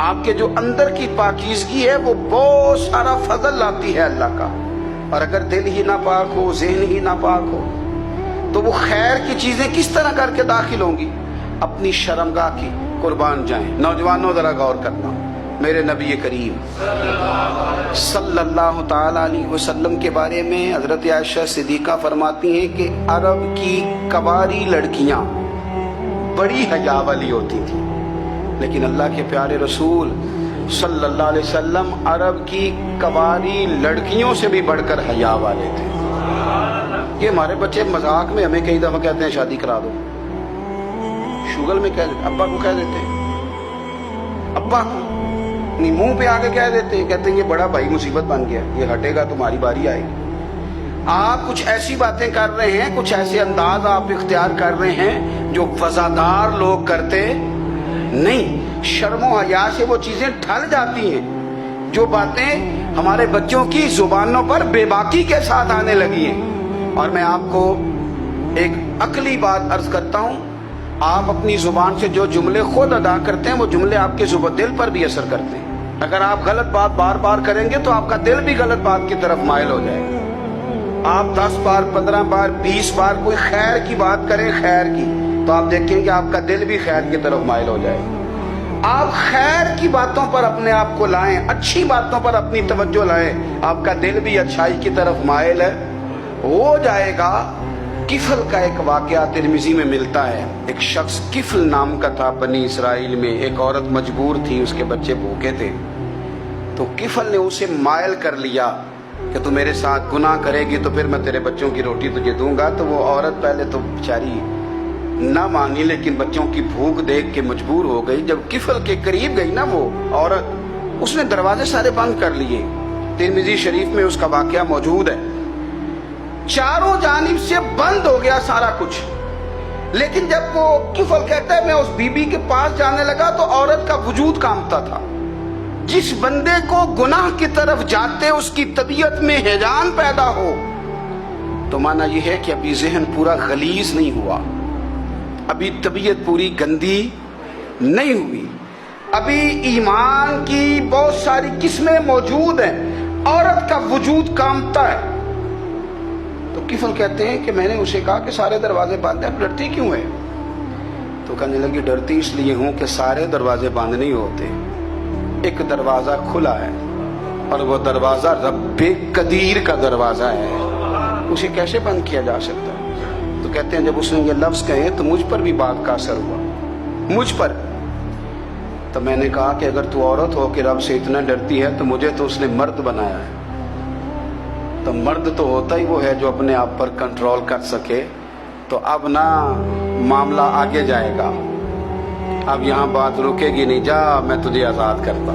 آپ کے جو اندر کی پاکیزگی ہے وہ بہت سارا فضل لاتی ہے اللہ کا. اور اگر دل ہی ناپاک ہو، ذہن ہی ناپاک ہو، تو وہ خیر کی چیزیں کس طرح کر کے داخل ہوں گی؟ اپنی شرمگاہ کی قربان جائیں. نوجوانوں ذرا غور کرنا. میرے نبی کریم صلی اللہ تعالی علیہ وسلم کے بارے میں حضرت عائشہ صدیقہ فرماتی ہیں کہ عرب کی کواری لڑکیاں بڑی حیا والی ہوتی تھیں، لیکن اللہ کے پیارے رسول صلی اللہ علیہ وسلم عرب کی کواری لڑکیوں سے بھی بڑھ کر حیا والے تھے. یہ ہمارے بچے مذاق میں ہمیں کئی دفعہ کہتے ہیں شادی کرا دو، شوگل میں کہہ دیتے، ابا کو کہہ دیتے ہیں، ابا کو نہیں منہ پہ آ کے کہہ دیتے ہیں، کہتے ہیں یہ بڑا بھائی مصیبت بن گیا، یہ ہٹے گا تمہاری باری آئے گی. آپ کچھ ایسی باتیں کر رہے ہیں، کچھ ایسے انداز آپ اختیار کر رہے ہیں جو وفادار لوگ کرتے نہیں. شرم و حیا سے وہ چیزیں ڈھل جاتی ہیں جو باتیں ہمارے بچوں کی زبانوں پر بے باکی کے ساتھ آنے لگی ہیں. اور میں آپ کو ایک عقلی بات عرض کرتا ہوں، آپ اپنی زبان سے جو جملے خود ادا کرتے ہیں وہ جملے آپ کے دل پر بھی اثر کرتے ہیں. اگر آپ غلط بات بار بار کریں گے تو آپ کا دل بھی غلط بات کی طرف مائل ہو جائے گا. آپ 10 بار 15 بار 20 بار کوئی خیر کی بات کریں، خیر کی، تو آپ دیکھیں کہ آپ کا دل بھی خیر کی طرف مائل ہو جائے گا. آپ خیر کی باتوں پر اپنے آپ کو لائیں، اچھی باتوں پر اپنی توجہ لائیں، آپ کا دل بھی اچھائی کی طرف مائل ہو جائے گا. کفل کا ایک واقعہ ترمذی میں ملتا ہے. ایک شخص کفل نام کا تھا بنی اسرائیل میں. ایک عورت مجبور تھی، اس کے بچے بھوکے تھے، تو کفل نے اسے مائل کر لیا کہ تو میرے ساتھ گناہ کرے گی تو پھر میں تیرے بچوں کی روٹی تجھے دوں گا. تو وہ عورت پہلے تو بیچاری نہ مانی، لیکن بچوں کی بھوک دیکھ کے مجبور ہو گئی. جب کفل کے قریب گئی نا وہ عورت، اس نے دروازے سارے بند کر لیے. ترمذی شریف میں اس کا واقعہ موجود ہے. چاروں جانب سے بند ہو گیا سارا کچھ. لیکن جب وہ کفل کہتا ہے میں اس بی بی کے پاس جانے لگا تو عورت کا وجود کانپتا تھا. جس بندے کو گناہ کی طرف جاتے اس کی طبیعت میں ہیجان پیدا ہو تو مانا یہ ہے کہ ابھی ذہن پورا غلیظ نہیں ہوا، ابھی طبیعت پوری گندی نہیں ہوئی، ابھی ایمان کی بہت ساری قسمیں موجود ہیں. عورت کا وجود کانپتا ہے. تو کفل کہتے ہیں کہ میں نے اسے کہا کہ سارے دروازے بند ہیں، ڈرتی کیوں ہے؟ تو کہنے لگی ڈرتی اس لیے ہوں کہ سارے دروازے بند نہیں ہوتے، ایک دروازہ کھلا ہے اور وہ دروازہ رب قدیر کا دروازہ ہے، اسے کیسے بند کیا جا سکتا ہے؟ تو کہتے ہیں جب اس نے یہ لفظ کہے تو مجھ پر بھی بات کا اثر ہوا، مجھ پر. تو میں نے کہا کہ اگر تو عورت ہو کہ رب سے اتنا ڈرتی ہے تو مجھے تو اس نے مرد بنایا ہے. تو مرد تو ہوتا ہی وہ ہے جو اپنے آپ پر کنٹرول کر سکے. تو اب نہ معاملہ آگے جائے گا، اب یہاں بات رکے گی نہیں، جا میں تجھے آزاد کرتا.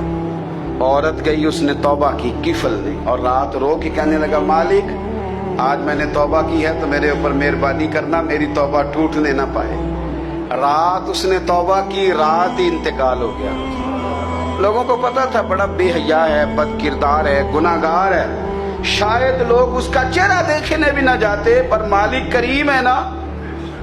عورت گئی، اس نے توبہ کی کفل نے، اور رات رو کے کہنے لگا مالک آج میں نے توبہ کی ہے تو میرے اوپر مہربانی کرنا، میری توبہ ٹوٹنے نہ پائے. رات اس نے توبہ کی، رات ہی انتقال ہو گیا. لوگوں کو پتا تھا بڑا بے حیا ہے، بد کردار ہے، گناہگار ہے، شاید لوگ اس کا چہرہ دیکھنے بھی نہ جاتے، پر مالک کریم ہے نا.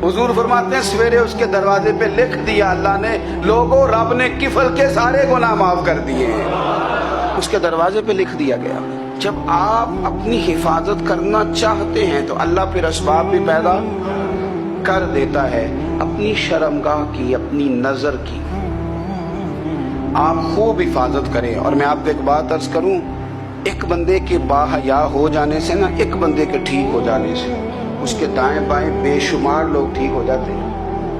حضور فرماتے ہیں سویرے اس کے دروازے پہ لکھ دیا اللہ نے، لوگوں رب نے کفل کے سارے گناہ معاف کر دیے ہیں. اس کے دروازے پہ لکھ دیا گیا. جب آپ اپنی حفاظت کرنا چاہتے ہیں تو اللہ پھر اسباب بھی پیدا کر دیتا ہے. اپنی شرمگاہ کی، اپنی نظر کی آپ خوب حفاظت کریں. اور میں آپ کو ایک بات عرض کروں، ایک بندے کے باحیا ہو جانے سے نا، ایک بندے کے ٹھیک ہو جانے سے اس کے دائیں بائیں بے شمار لوگ ٹھیک ہو جاتے ہیں.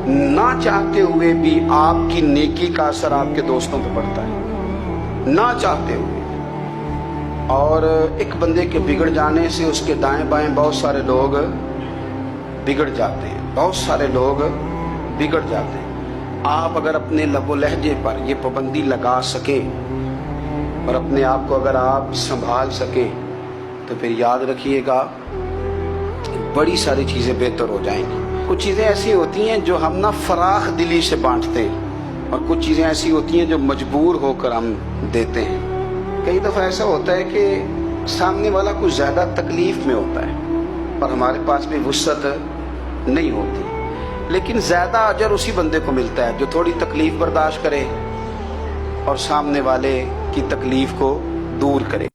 نہ چاہتے ہوئے بھی آپ کی نیکی کا اثر آپ کے دوستوں پہ پڑتا ہے، نہ چاہتے ہوئے. اور ایک بندے کے بگڑ جانے سے اس کے دائیں بائیں بہت سارے لوگ بگڑ جاتے ہیں، بہت سارے لوگ بگڑ جاتے ہیں. آپ اگر اپنے لب و لہجے پر یہ پابندی لگا سکیں اور اپنے آپ کو اگر آپ سنبھال سکیں تو پھر یاد رکھیے گا بڑی ساری چیزیں بہتر ہو جائیں گی. کچھ چیزیں ایسی ہوتی ہیں جو ہم نہ فراخ دلی سے بانٹتے ہیں، اور کچھ چیزیں ایسی ہوتی ہیں جو مجبور ہو کر ہم دیتے ہیں. کئی دفعہ ایسا ہوتا ہے کہ سامنے والا کچھ زیادہ تکلیف میں ہوتا ہے اور ہمارے پاس بھی وسعت نہیں ہوتی، لیکن زیادہ اجر اسی بندے کو ملتا ہے جو تھوڑی تکلیف برداشت کرے اور سامنے والے کی تکلیف کو دور کرے.